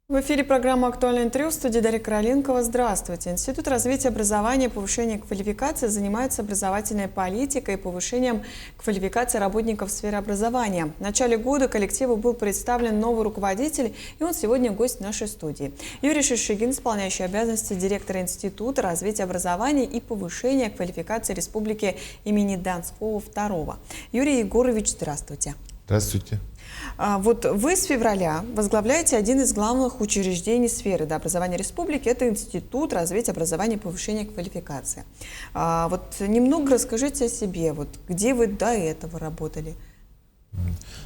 В эфире программа «Актуальное интервью», в студии Дарья Короленкова. Здравствуйте. Институт развития образования и повышения квалификации занимается образовательной политикой и повышением квалификации работников в сфере образования. В начале года коллективу был представлен новый руководитель, и он сегодня гость нашей студии. Юрий Шишигин, исполняющий обязанности директора Института развития образования и повышения квалификации Республики имени Донского II. Юрий Егорович, здравствуйте. Здравствуйте. Вот вы с февраля возглавляете один из главных учреждений сферы образования республики. Это Институт развития образования и повышения квалификации. Вот немного расскажите о себе. Вот где вы до этого работали?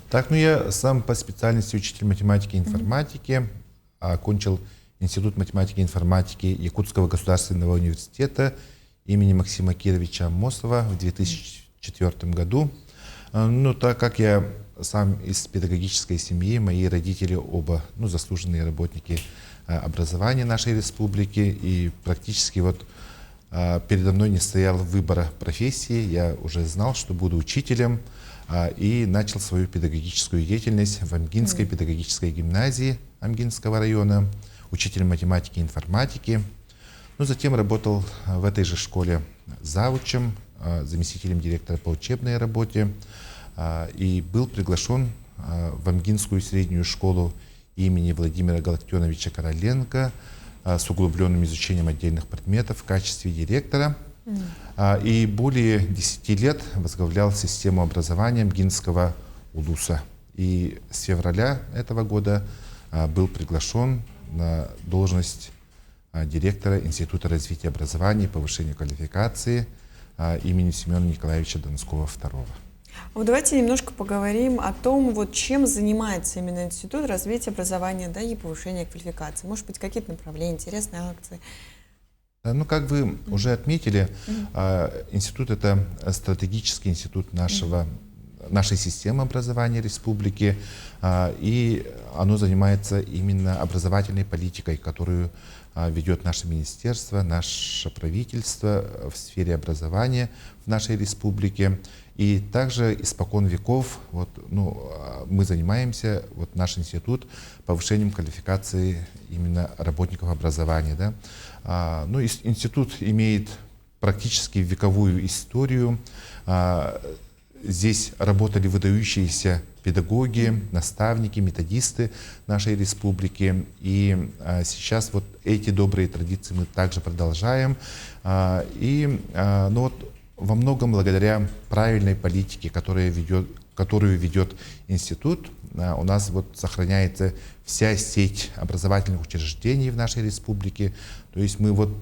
Так, я сам по специальности учитель математики и информатики. Окончил Институт математики и информатики Якутского государственного университета имени Максима Кировича Аммосова в 2004 году. Так как я сам из педагогической семьи, мои родители оба заслуженные работники образования нашей республики, и практически передо мной не стоял выбора профессии, я уже знал, что буду учителем, и начал свою педагогическую деятельность в Амгинской педагогической гимназии Амгинского района, учителем математики и информатики. Затем работал в этой же школе завучем, заместителем директора по учебной работе, и был приглашен в Амгинскую среднюю школу имени Владимира Галактионовича Короленко с углубленным изучением отдельных предметов в качестве директора. И более 10 лет возглавлял систему образования Амгинского улуса. И с февраля этого года был приглашен на должность директора Института развития образования и повышения квалификации имени Семена Николаевича Донского II. Давайте немножко поговорим о том, чем занимается именно Институт развития образования, и повышения квалификации. Может быть, какие-то направления, интересные акции? Как вы уже отметили, институт — это стратегический институт нашей системы образования республики, и оно занимается именно образовательной политикой, которую ведет наше министерство, наше правительство в сфере образования в нашей республике. И также испокон веков мы занимаемся, наш институт, повышением квалификации именно работников образования. Институт имеет практически вековую историю. Здесь работали выдающиеся педагоги, наставники, методисты нашей республики. И сейчас эти добрые традиции мы также продолжаем. Во многом благодаря правильной политике, которую ведет институт, у нас сохраняется вся сеть образовательных учреждений в нашей республике. То есть мы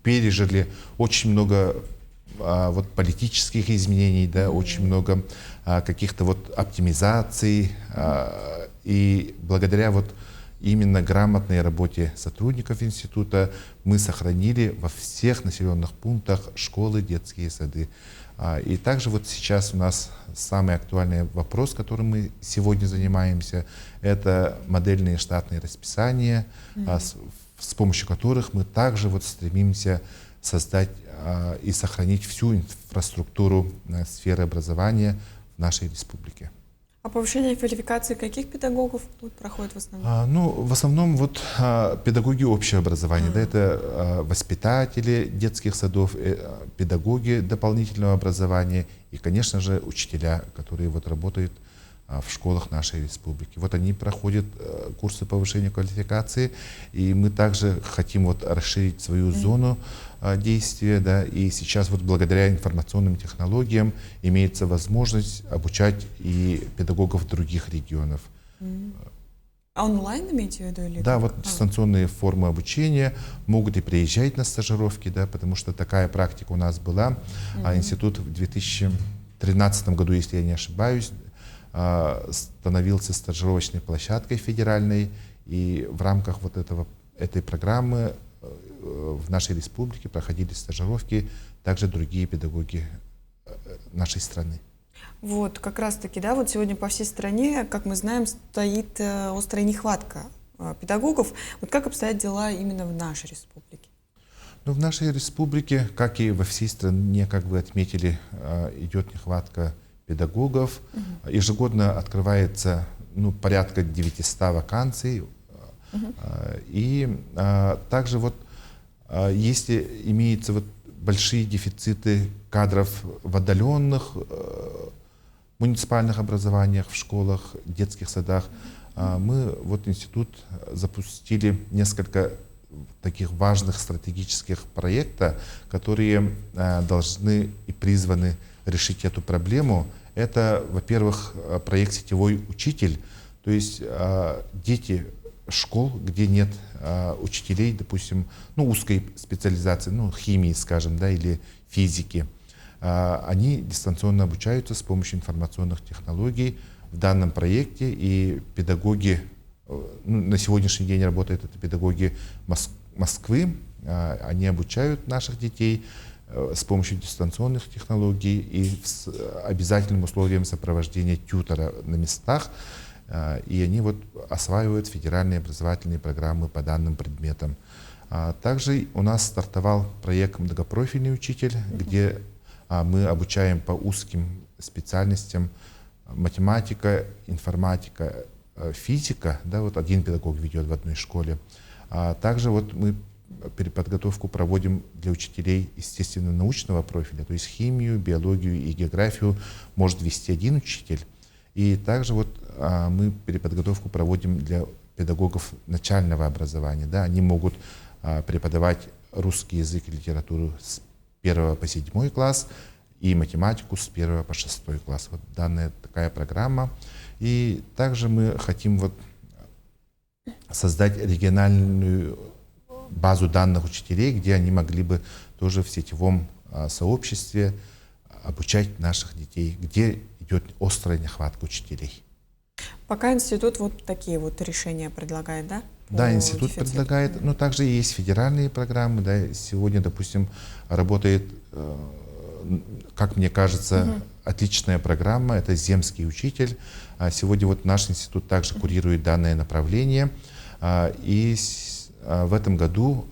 пережили очень много политических изменений, очень много каких-то оптимизаций, и благодаря именно грамотной работе сотрудников института мы сохранили во всех населенных пунктах школы, детские сады. И также сейчас у нас самый актуальный вопрос, которым мы сегодня занимаемся, это модельные штатные расписания, с помощью которых мы также стремимся создать и сохранить всю инфраструктуру сферы образования в нашей республике. А повышение квалификации каких педагогов тут проходит в основном? В основном педагоги общего образования, это воспитатели детских садов, педагоги дополнительного образования и, конечно же, учителя, которые работают в школах нашей республики. Они проходят курсы повышения квалификации, и мы также хотим расширить свою зону действия, и сейчас благодаря информационным технологиям имеется возможность обучать и педагогов других регионов. А онлайн имеете в виду? Или дистанционные формы обучения, могут и приезжать на стажировки, потому что такая практика у нас была. Институт в 2013 году, если я не ошибаюсь, становился стажировочной площадкой федеральной, и в рамках этой программы в нашей республике проходили стажировки также другие педагоги нашей страны. Как раз-таки, сегодня по всей стране, как мы знаем, стоит острая нехватка педагогов. Как обстоят дела именно в нашей республике? В нашей республике, как и во всей стране, как вы отметили, идет нехватка педагогов. Ежегодно открывается ну, порядка 900 вакансий. И также вот, если имеются вот большие дефициты кадров в отдаленных муниципальных образованиях, в школах, детских садах, мы, вот институт, запустили несколько таких важных стратегических проектов, которые должны и призваны решить эту проблему. Это, во-первых, проект «Сетевой учитель», то есть дети школ, где нет учителей, допустим, ну, узкой специализации, ну, химии, скажем, да, или физики, они дистанционно обучаются с помощью информационных технологий в данном проекте, и педагоги, ну, на сегодняшний день работают это педагоги Москвы, они обучают наших детей с помощью дистанционных технологий и с обязательным условием сопровождения тьютера на местах, и они вот осваивают федеральные образовательные программы по данным предметам. Также у нас стартовал проект «Многопрофильный учитель», где мы обучаем по узким специальностям: математика, информатика, физика, да, вот один педагог ведет в одной школе. Также вот мы переподготовку проводим для учителей естественно-научного профиля, то есть химию, биологию и географию может вести один учитель. И также вот мы переподготовку проводим для педагогов начального образования. Да, они могут преподавать русский язык и литературу с 1 по 7 класс и математику с 1 по 6 класс. Вот данная такая программа. И также мы хотим вот создать региональную базу данных учителей, где они могли бы тоже в сетевом сообществе обучать наших детей, где идет острая нехватка учителей. Пока институт вот такие вот решения предлагает, да? Да, институт предлагает, но также есть федеральные программы. Да. Сегодня, допустим, работает, как мне кажется, отличная программа, это «Земский учитель». Сегодня вот наш институт также курирует данное направление. И в этом году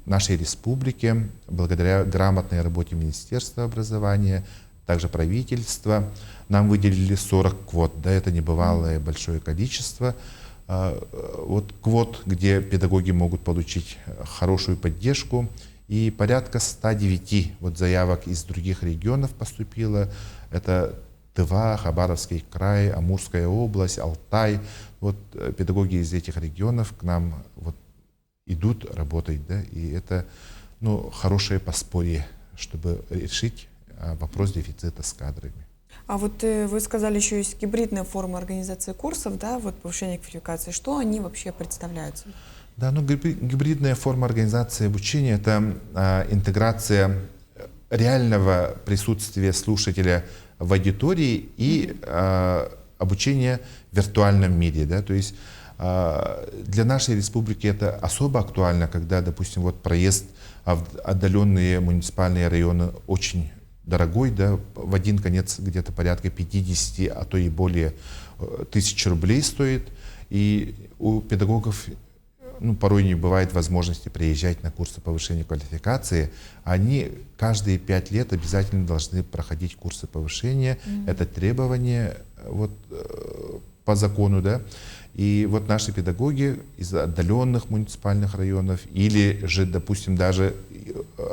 нашей республике, благодаря грамотной работе Министерства образования, также правительства, нам выделили 40 квот. Да, это небывалое большое количество. Вот квот, где педагоги могут получить хорошую поддержку. И порядка 109 вот заявок из других регионов поступило. Это Тыва, Хабаровский край, Амурская область, Алтай. Вот педагоги из этих регионов к нам вот идут работать, да, и это, ну, хорошее подспорье, чтобы решить вопрос дефицита с кадрами. А вот вы сказали, еще есть гибридная форма организации курсов, да, вот повышение квалификации. Что они вообще представляют? Да, ну, гибридная форма организации обучения — это интеграция реального присутствия слушателя в аудитории и обучение в виртуальном мире, да, то есть для нашей республики это особо актуально, когда, допустим, вот проезд в отдаленные муниципальные районы очень дорогой, да, в один конец где-то порядка 50, а то и более тысяч рублей стоит, и у педагогов, ну, порой не бывает возможности приезжать на курсы повышения квалификации. Они каждые 5 лет обязательно должны проходить курсы повышения. Это требование вот, по закону, да. И вот наши педагоги из отдаленных муниципальных районов или же, допустим, даже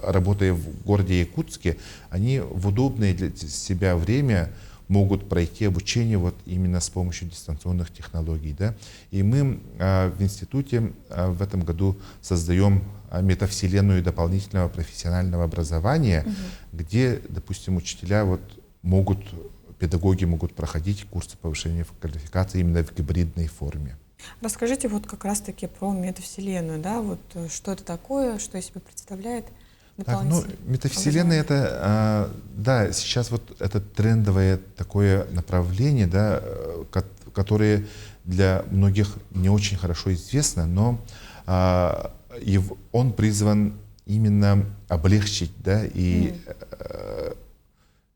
работая в городе Якутске, они в удобное для себя время могут пройти обучение вот именно с помощью дистанционных технологий. Да? И мы в институте в этом году создаем метавселенную дополнительного профессионального образования, где, допустим, учителя вот могут, педагоги могут проходить курсы повышения квалификации именно в гибридной форме. Расскажите вот как раз-таки про метавселенную, да, вот что это такое, что из себя представляет? Так, ну, метавселенная — это, да, сейчас вот это трендовое такое направление, да, которое для многих не очень хорошо известно, но он призван именно облегчить, да, и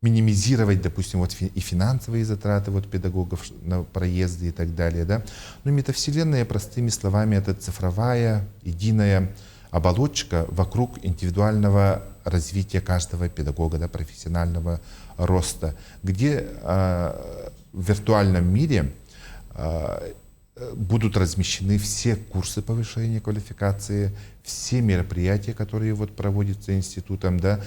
минимизировать, допустим, вот и финансовые затраты вот педагогов на проезды и так далее, да. Но метавселенная, простыми словами, это цифровая единая оболочка вокруг индивидуального развития каждого педагога, да, профессионального роста, где в виртуальном мире будут размещены все курсы повышения квалификации, все мероприятия, которые вот проводятся институтом, да,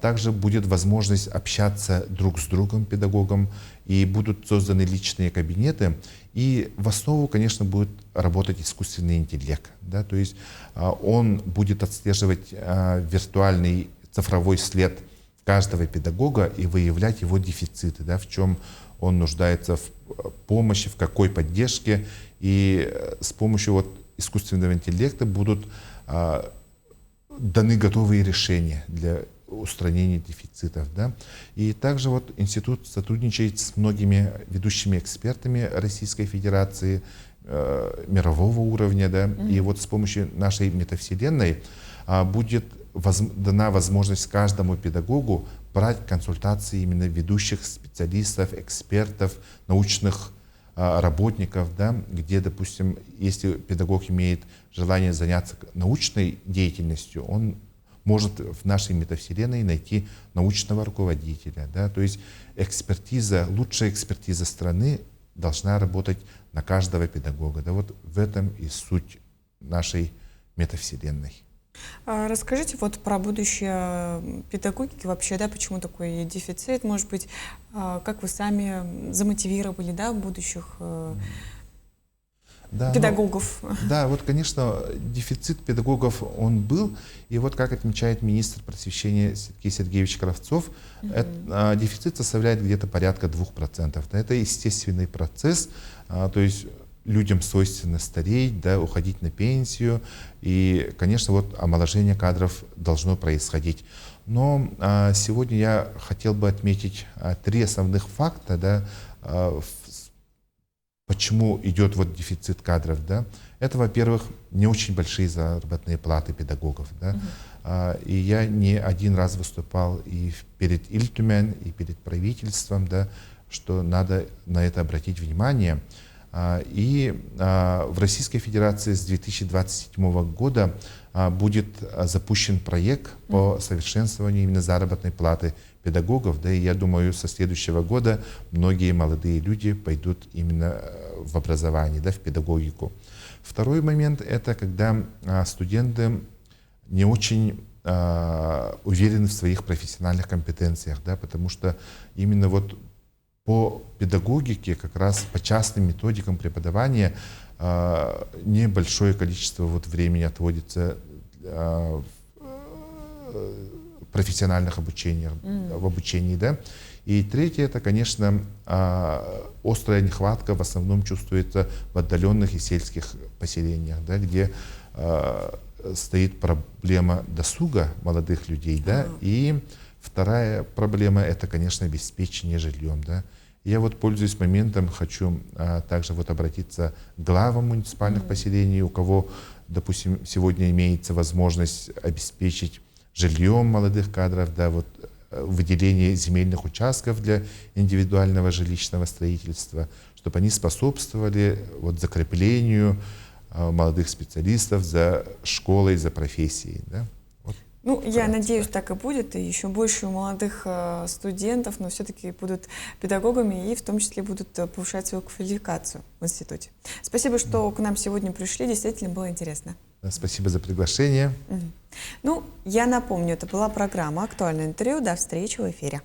также будет возможность общаться друг с другом, педагогом, и будут созданы личные кабинеты, и в основу, конечно, будет работать искусственный интеллект, да, то есть он будет отслеживать виртуальный цифровой след каждого педагога и выявлять его дефициты, да, в чем он нуждается в помощи, в какой поддержке. И с помощью вот искусственного интеллекта будут даны готовые решения для устранения дефицитов. Да. И также вот институт сотрудничает с многими ведущими экспертами Российской Федерации, мирового уровня. Да. И вот с помощью нашей метавселенной будет дана возможность каждому педагогу брать консультации именно ведущих специалистов, экспертов, научных работников, да, где, допустим, если педагог имеет желание заняться научной деятельностью, он может в нашей метавселенной найти научного руководителя. Да, то есть экспертиза, лучшая экспертиза страны должна работать на каждого педагога. Да, вот в этом и суть нашей метавселенной. Расскажите вот про будущее педагогики вообще, да, почему такой дефицит, может быть, как вы сами замотивировали, да, будущих педагогов? Да, вот, конечно, дефицит педагогов он был, и вот как отмечает министр просвещения Сергей Сергеевич Кравцов, дефицит составляет где-то порядка 2%. Это естественный процесс, то есть людям свойственно стареть, да, уходить на пенсию, и, конечно, вот омоложение кадров должно происходить. Но сегодня я хотел бы отметить 3 основных факта, да, почему идет вот дефицит кадров. Да. Это, во-первых, не очень большие заработные платы педагогов. Да. И я не один раз выступал и перед Ильтумен, и перед правительством, да, что надо на это обратить внимание. И в Российской Федерации с 2027 года будет запущен проект по совершенствованию именно заработной платы педагогов. Да, и я думаю, со следующего года многие молодые люди пойдут именно в образование, да, в педагогику. Второй момент — это когда студенты не очень уверены в своих профессиональных компетенциях, да, потому что именно вот по педагогике, как раз по частным методикам преподавания, небольшое количество вот времени отводится в профессиональных обучениях, в обучении. Да? И третье — это, конечно, острая нехватка в основном чувствуется в отдаленных и сельских поселениях, да, где стоит проблема досуга молодых людей. Да? И вторая проблема — это, конечно, обеспечение жильем. Да? Я вот, пользуясь моментом, хочу также вот обратиться к главам муниципальных поселений, у кого, допустим, сегодня имеется возможность обеспечить жильем молодых кадров, да, вот, выделение земельных участков для индивидуального жилищного строительства, чтобы они способствовали вот закреплению молодых специалистов за школой, за профессией. Да? Ну, я надеюсь, так и будет, и еще больше молодых студентов, но все-таки будут педагогами и в том числе будут повышать свою квалификацию в институте. Спасибо, что к нам сегодня пришли, действительно было интересно. Спасибо за приглашение. Ну, я напомню, это была программа «Актуальное интервью». До встречи в эфире.